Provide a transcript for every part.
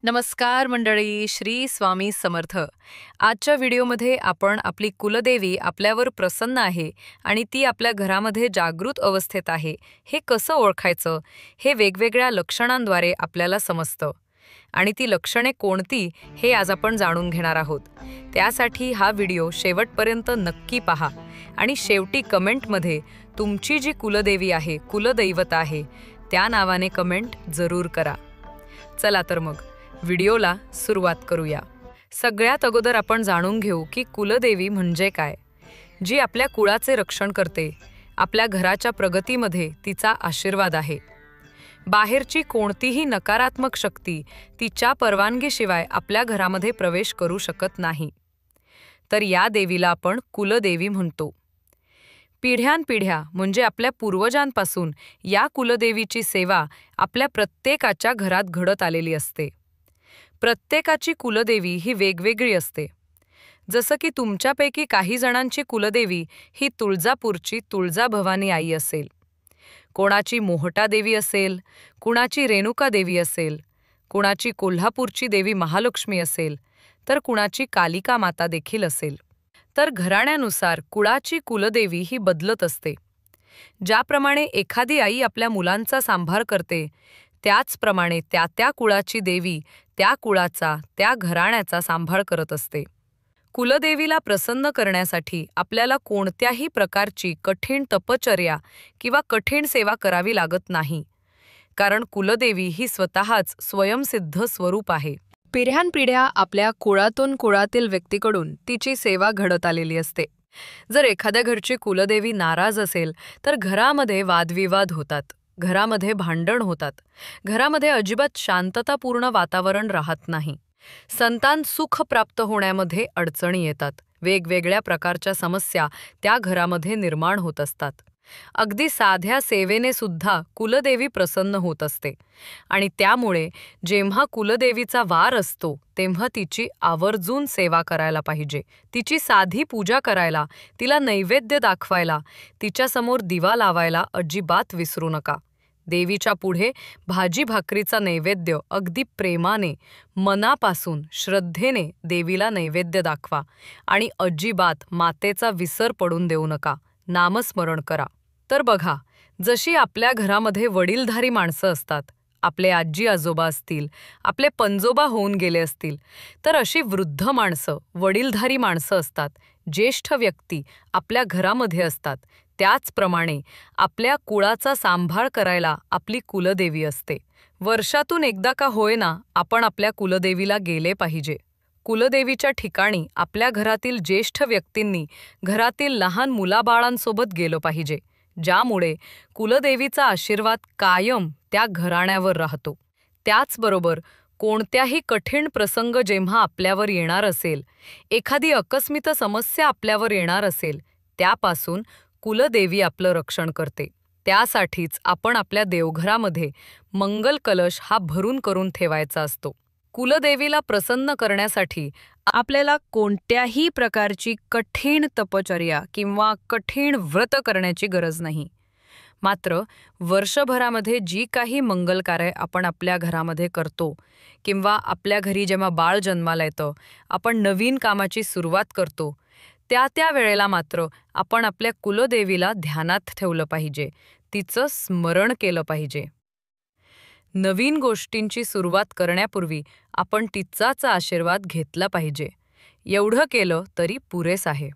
नमस्कार मंडळी, श्री स्वामी समर्थ. आजच्या व्हिडिओमध्ये आपण आपली कुलदेवी आपल्यावर प्रसन्न आहे आणि ती आपल्या घरामध्ये जागृत अवस्थेत आहे हे कसं ओळखायचं हे वेगवेगळ्या लक्षणांद्वारे आपल्याला समजतं. आणि ती लक्षणे कोणती हे आज आपण जाणून घेणार आहोत. त्यासाठी हा व्हिडिओ शेवटपर्यंत नक्की पहा आणि शेवटी कमेंटमध्ये तुमची जी कुलदेवी आहे, कुलदैवत आहे, त्या नावाने कमेंट जरूर करा. चला तर मग व्हिडिओला सुरुवात करूया. सगळ्यात अगोदर आपण जाणून घेऊ की कुलदेवी म्हणजे काय. जी आपल्या कुळाचे रक्षण करते, आपल्या घराच्या प्रगतीमध्ये तिचा आशीर्वाद आहे. बाहेरची कोणतीही नकारात्मक शक्ती तिच्या परवानगीशिवाय आपल्या घरामध्ये प्रवेश करू शकत नाही. तर या देवीला आपण कुलदेवी म्हणतो. पिढ्यानपिढ्या म्हणजे आपल्या पूर्वजांपासून या कुलदेवीची सेवा आपल्या प्रत्येकाच्या घरात घडत आलेली असते. प्रत्येकाची कुलदेवी ही वेगवेगळी असते. जसं की तुमच्यापैकी काही जणांची कुलदेवी ही तुळजापूरची तुळजाभवानी आई असेल, कोणाची मोहटा देवी असेल, कुणाची रेणुका देवी असेल, कुणाची कोल्हापूरची देवी महालक्ष्मी असेल, तर कुणाची कालिका माता देखील असेल. तर घराण्यानुसार कुळाची कुलदेवी ही बदलत असते. ज्याप्रमाणे एखादी आई आपल्या मुलांचा सांभाळ करते, त्याचप्रमाणे त्या कुळाची देवी त्या कुळाचा, त्या घराण्याचा सांभाळ करत असते. कुलदेवीला प्रसन्न करण्यासाठी आपल्याला कोणत्याही प्रकारची कठीण तपश्चर्या किंवा कठीण सेवा करावी लागत नाही, कारण कुलदेवी ही स्वतःच स्वयंसिद्ध स्वरूप आहे. पिढ्यानपिढ्या आपल्या कुळातील व्यक्तीकडून तिची सेवा घडत आलेली असते. जर एखाद्या घरची कुलदेवी नाराज असेल तर घरामध्ये वादविवाद होतात, घरामध्ये भांडण होतात, घरामध्ये अजिबात शांततापूर्ण वातावरण राहत नाही. संतान सुख प्राप्त होण्यामध्ये अडचणी येतात. वेगवेगळ्या प्रकारच्या समस्या त्या घरामध्ये निर्माण होत असतात. अगदी साध्या सेवेने सुद्धा कुलदेवी प्रसन्न होत असते आणि त्यामुळे जेव्हा कुलदेवीचा वार असतो तेव्हा तिची आवर्जून सेवा करायला पाहिजे. तिची साधी पूजा करायला, तिला नैवेद्य दाखवायला, तिच्यासमोर दिवा लावायला अजिबात विसरू नका. देवीच्या पुढे भाजी भाकरीचा नैवेद्य अगदी प्रेमाने, मनापासून, श्रद्धेने देवीला नैवेद्य दाखवा आणि अजिबात मातेचा विसर पडून देऊ नका. नामस्मरण करा. तर बघा, जशी आपल्या घरामध्ये वडीलधारी माणसं असतात, आपले आजी आजोबा असतील, आपले पंजोबा होऊन गेले असतील, तर अशी वृद्ध माणसं, वडीलधारी माणसं असतात, ज्येष्ठ व्यक्ती आपल्या घरामध्ये असतात. त्याचप्रमाणे आपल्या कुळाचा सांभाळ करायला आपली कुलदेवी असते. वर्षातून एकदा का होईना आपण आपल्या कुलदेवीला गेले पाहिजे. कुलदेवीच्या ठिकाणी आपल्या घरातील ज्येष्ठ व्यक्तींनी घरातील लहान मुलाबाळांसोबत गेलो पाहिजे, ज्यामुळे कुलदेवीचा आशीर्वाद कायम त्या घराण्यावर राहतो. त्याचबरोबर कोणत्याही कठीण प्रसंग जेव्हा आपल्यावर येणार असेल, एखादी अकस्मित समस्या आपल्यावर येणार असेल, त्यापासून कुलदेवी आपलं रक्षण करते. त्यासाठीच आपण आपल्या देवघरामध्ये मंगल कलश हा भरून करून ठेवायचा असतो. कुलदेवीला प्रसन्न करण्यासाठी आपल्याला कोणत्याही प्रकारची कठीण तपश्चर्या किंवा कठीण व्रत करण्याची गरज नाही. मात्र वर्षभरामध्ये जी काही मंगलकार्य आपण आपल्या घरामध्ये करतो किंवा आपल्या घरी जेव्हा बाळ जन्माला येतं, आपण नवीन कामाची सुरुवात करतो, त्या वेळेला मात्र आपण आपल्या कुलदेवीला ध्यानात ठेवलं पाहिजे, तिचं स्मरण केलं पाहिजे. नवीन गोष्टींची सुरुवात करण्यापूर्वी आपण तिचाच आशीर्वाद घेतला पाहिजे. एवढं केलं तरी पुरेस आहे.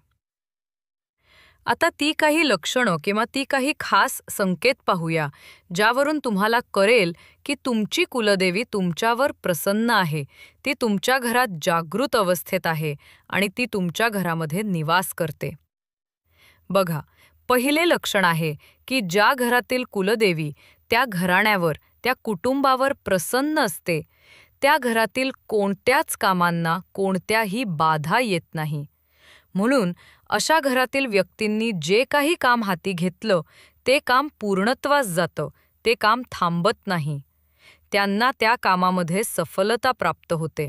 आता ती काही लक्षणं किंवा ती काही खास संकेत पाहूया, ज्यावरून तुम्हाला कळेल की तुमची कुलदेवी तुमच्यावर प्रसन्न आहे, ती तुमच्या घरात जागृत अवस्थेत आहे आणि ती तुमच्या घरामध्ये निवास करते. बघा, पहिले लक्षण आहे की ज्या घरातील कुलदेवी त्या घराण्यावर, त्या कुटुंबावर प्रसन्न असते, त्या घरातील कोणत्याच कामांना कोणत्याही बाधा येत नाही. म्हणून अशा घरातील व्यक्तींनी जे काही काम हाती घेतलं ते काम पूर्णत्वास जातं, ते काम थांबत नाही. त्यांना त्या कामामध्ये सफलता प्राप्त होते.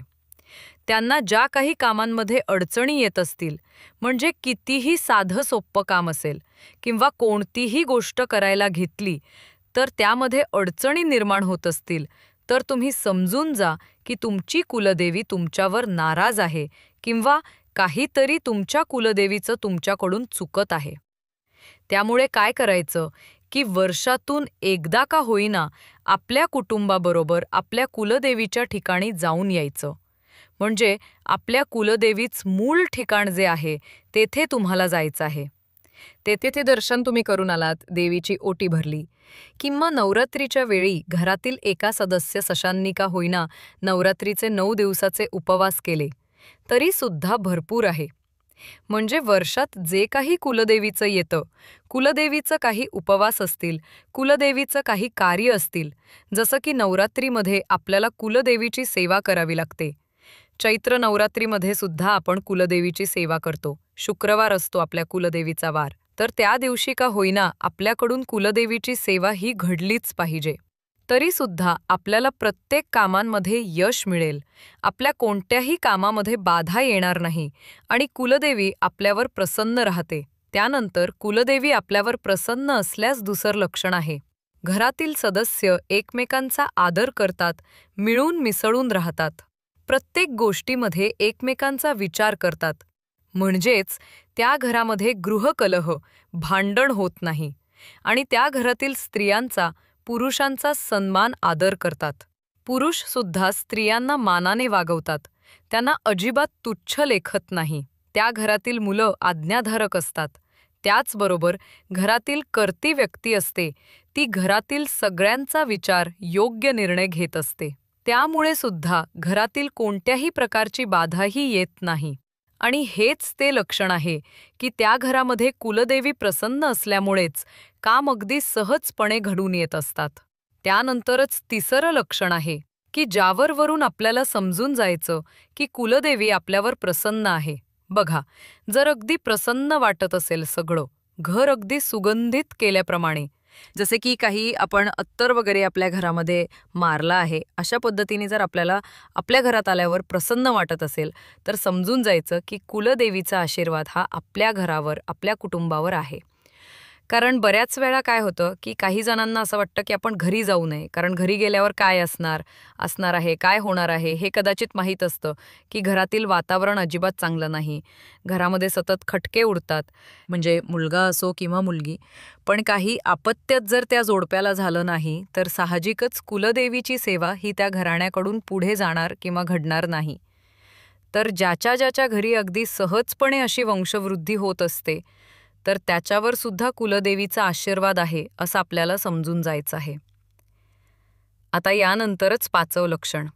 त्यांना ज्या काही कामांमध्ये अडचणी येत असतील, म्हणजे कितीही साधं सोप्पं काम असेल किंवा कोणतीही गोष्ट करायला घेतली तर त्यामध्ये अडचणी निर्माण होत असतील, तर तुम्ही समजून जा की तुमची कुलदेवी तुमच्यावर नाराज आहे किंवा काहीतरी तुमच्या कुलदेवीचं तुमच्याकडून चुकत आहे. त्यामुळे काय करायचं की वर्षातून एकदा का होईना आपल्या कुटुंबाबरोबर आपल्या कुलदेवीच्या ठिकाणी जाऊन यायचं. म्हणजे आपल्या कुलदेवीच मूळ ठिकाण जे आहे तेथे तुम्हाला जायचं आहे. तेथे ते दर्शन तुम्ही करून आलात, देवीची ओटी भरली, किंवा नवरात्रीच्या वेळी घरातील एका सदस्य सशांनी का होईना नवरात्रीचे 9 दिवसाचे उपवास केले, तरी सुद्धा भरपूर आहे. म्हणजे वर्षात जे काही कुलदेवीचं येतं, कुलदेवीचं काही उपवास असतील, कुलदेवीचं काही कार्य असतील, जसं की नवरात्रीमध्ये आपल्याला कुलदेवीची सेवा करावी लागते. चैत्र नवरात्रीमध्ये सुद्धा आपण कुलदेवीची सेवा करतो. शुक्रवार असतो आपल्या कुलदेवीचा वार. तर त्या दिवशी का होईना आपल्याकडून कुलदेवीची सेवा ही घडलीच पाहिजे. तरी सुद्धा आपल्याला प्रत्येक कामांमध्ये यश मिळेल, आपल्या कोणत्याही कामामध्ये बाधा येणार नाही आणि कुलदेवी आपल्यावर प्रसन्न राहते. त्यानंतर कुलदेवी आपल्यावर प्रसन्न असल्यास दुसरं लक्षण आहे. घरातील सदस्य एकमेकांचा आदर करतात, मिळून मिसळून राहतात. प्रत्येक गोष्टीमध्ये एकमेकांचा विचार करतात. म्हणजेच त्या घरामध्ये गृहकलह, भांडण होत नाही आणि त्या घरातील स्त्रियांचा पुरुषांचा सन्मान आदर करतात. पुरुष सुद्धा स्त्रियांना मानाने वागवतात, त्यांना अजिबात तुच्छ लेखत नाही. त्या घरातील मुलं आज्ञाधारक असतात. त्याचबरोबर घरातील कर्ती व्यक्ती असते, ती घरातील सगळ्यांचा विचार योग्य निर्णय घेत असते. त्यामुळे सुद्धा घरातील कोणत्याही प्रकारची बाधाही येत नाही. आणि हेच ते लक्षण आहे की त्या घरामध्ये कुलदेवी प्रसन्न असल्यामुळेच काम अगदी सहजपणे घडून येत असतात. त्यानंतरच तिसरं लक्षण आहे की ज्यावरून आपल्याला समजून जायचं की कुलदेवी आपल्यावर प्रसन्न आहे. बघा, जर अगदी प्रसन्न वाटत असेल सगळं, घर अगदी सुगंधित केल्याप्रमाणे, जसे की काही आपण अत्तर वगैरे आपल्या घरामध्ये मारला आहे, अशा पद्धतीने जर आपल्याला आपल्या घरात आल्यावर प्रसन्न वाटत असेल, तर समजून जायचं की कुलदेवीचा आशीर्वाद हा आपल्या घरावर, आपल्या कुटुंबावर आहे. कारण बऱ्याच वेळा काय होतं की काही जणांना असं वाटतं की आपण घरी जाऊ नये, कारण घरी गेल्यावर काय असणार आहे, काय होणार आहे हे कदाचित माहीत असतं की घरातील वातावरण अजिबात चांगलं नाही, घरामध्ये सतत खटके उडतात, म्हणजे मुलगा असो किंवा मुलगी. पण काही अपत्यच जर त्या जोडप्याला झालं नाही, तर साहजिकच कुलदेवीची सेवा ही त्या घराण्याकडून पुढे जाणार किंवा घडणार नाही. तर ज्याच्या घरी अगदी सहजपणे अशी वंशवृद्धी होत असते, तर त्याच्यावर सुद्धा कुलदेवीचा आशीर्वाद आहे असं आपल्याला समजून जायचं आहे. आता यानंतरच 5वं लक्षण.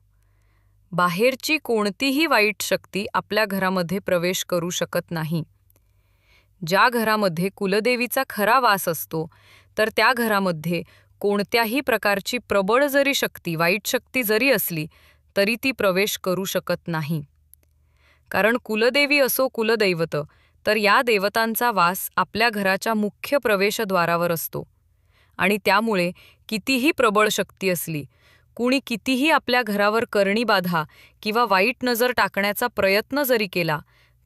बाहेरची कोणतीही वाईट शक्ती आपल्या घरामध्ये प्रवेश करू शकत नाही. ज्या घरामध्ये कुलदेवीचा खरा वास असतो, तर त्या घरामध्ये कोणत्याही प्रकारची प्रबळ जरी शक्ती, वाईट शक्ती जरी असली, तरी ती प्रवेश करू शकत नाही. कारण कुलदेवी असो कुलदैवत, तर या देवतांचा वास आपल्या घराच्या मुख्य प्रवेशद्वारावर असतो आणि त्यामुळे कितीही प्रबळ शक्ती असली, कुणी कितीही आपल्या घरावर करणी बाधा किंवा वाईट नजर टाकण्याचा प्रयत्न जरी केला,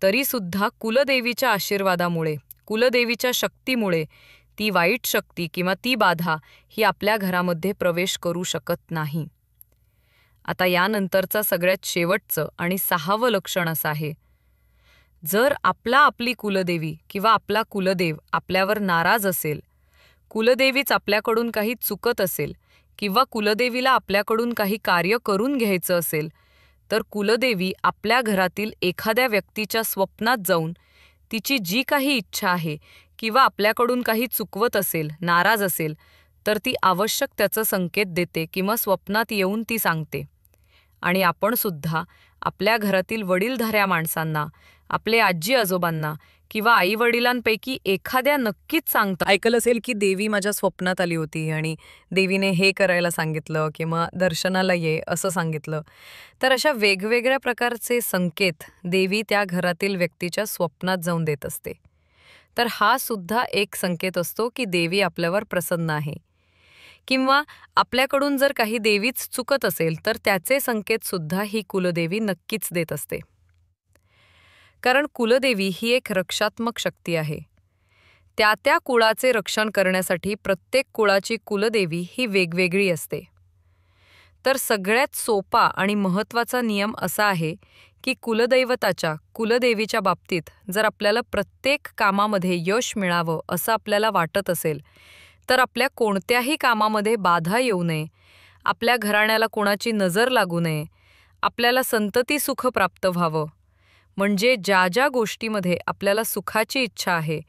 तरी सुद्धा कुलदेवीच्या आशीर्वादामुळे, कुलदेवीच्या शक्तीमुळे ती वाईट शक्ती किंवा ती बाधा ही आपल्या घरामध्ये प्रवेश करू शकत नाही. आता यानंतरचा सगळ्यात शेवटचं आणि 6वं लक्षण असं आहे. जर आपली कुलदेवी किंवा आपला कुलदेव आपल्यावर नाराज असेल, कुलदेवीच आपल्याकडून काही चुकत असेल किंवा कुलदेवीला आपल्याकडून काही कार्य करून घ्यायचं असेल, तर कुलदेवी आपल्या घरातील एखाद्या व्यक्तीच्या स्वप्नात जाऊन तिची जी काही इच्छा आहे किंवा आपल्याकडून काही चुकवत असेल, नाराज असेल, तर ती आवश्यक त्याचं संकेत देते किंवा स्वप्नात येऊन ती सांगते. आणि आपण सुद्धा आपल्या घरातील वडीलधाऱ्या माणसांना, आपले आजी आजोबांना किंवा आईवडिलांपैकी एखाद्या नक्कीच सांगता ऐकलं असेल की देवी माझ्या स्वप्नात आली होती आणि देवीने हे करायला सांगितलं किंवा दर्शनाला ये असं सांगितलं. तर अशा वेगवेगळ्या प्रकारचे संकेत देवी त्या घरातील व्यक्तीच्या स्वप्नात जाऊन देत असते. तर हा सुद्धा एक संकेत असतो की देवी आपल्यावर प्रसन्न आहे. किंवा आपल्याकडून जर काही देवीच चुकत असेल, तर त्याचे संकेत सुद्धा ही कुलदेवी नक्कीच देत असते. कारण कुलदेवी ही एक रक्षात्मक शक्ती आहे. त्या कुळाचे रक्षण करण्यासाठी प्रत्येक कुळाची कुलदेवी ही वेगवेगळी असते. तर सगळ्यात सोपा आणि महत्त्वाचा नियम असा आहे की कुलदेवीच्या बाबतीत जर आपल्याला प्रत्येक कामामध्ये यश मिळावं असं आपल्याला वाटत असेल, तर आपल्या कोणत्याही कामामध्ये बाधा येऊ नये, आपल्या घराण्याला कोणाची नजर लागू नये, आपल्याला संतती सुख प्राप्त व्हावं, म्हणजे ज्या ज्या गोष्टीमध्ये आपल्याला सुखाची इच्छा आहे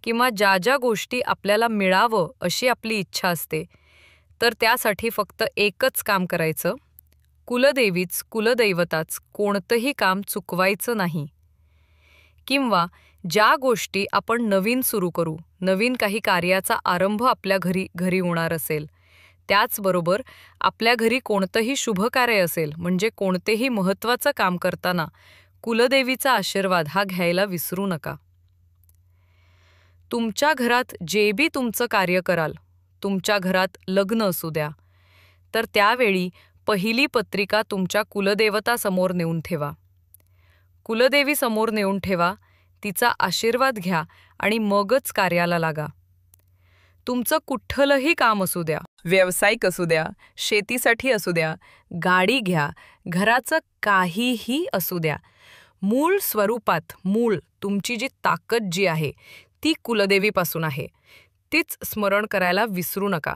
किंवा ज्या ज्या गोष्टी आपल्याला मिळावं अशी आपली इच्छा असते, तर त्यासाठी फक्त एकच काम करायचं, कुलदैवताच कोणतंही काम चुकवायचं नाही. किंवा ज्या गोष्टी आपण नवीन सुरू करू, नवीन काही कार्याचा आरंभ आपल्या घरी होणार असेल, त्याचबरोबर आपल्या घरी कोणतंही शुभकार्य असेल, म्हणजे कोणतेही महत्त्वाचं काम करताना कुलदेवीचा आशीर्वाद हा घ्यायला विसरू नका. तुमच्या घरात जे बी तुमचं कार्य कराल, तुमच्या घरात लग्न असू द्या, तर त्यावेळी पहिली पत्रिका तुमच्या कुलदेवतासमोर नेऊन ठेवा. कुलदेवीसमोर नेऊन ठेवा, तिचा आशीर्वाद घ्या आणि मगच कार्याला लागा. तुमचं कुठलंही काम असू द्या, व्यावसायिक असू द्या, शेतीसाठी असू द्या, गाडी घ्या, घराचं काहीही असू द्या, मूळ स्वरूपात तुमची जी ताकद जी आहे ती कुलदेवीपासून आहे. तीच स्मरण करायला विसरू नका.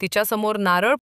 तिच्यासमोर नारळ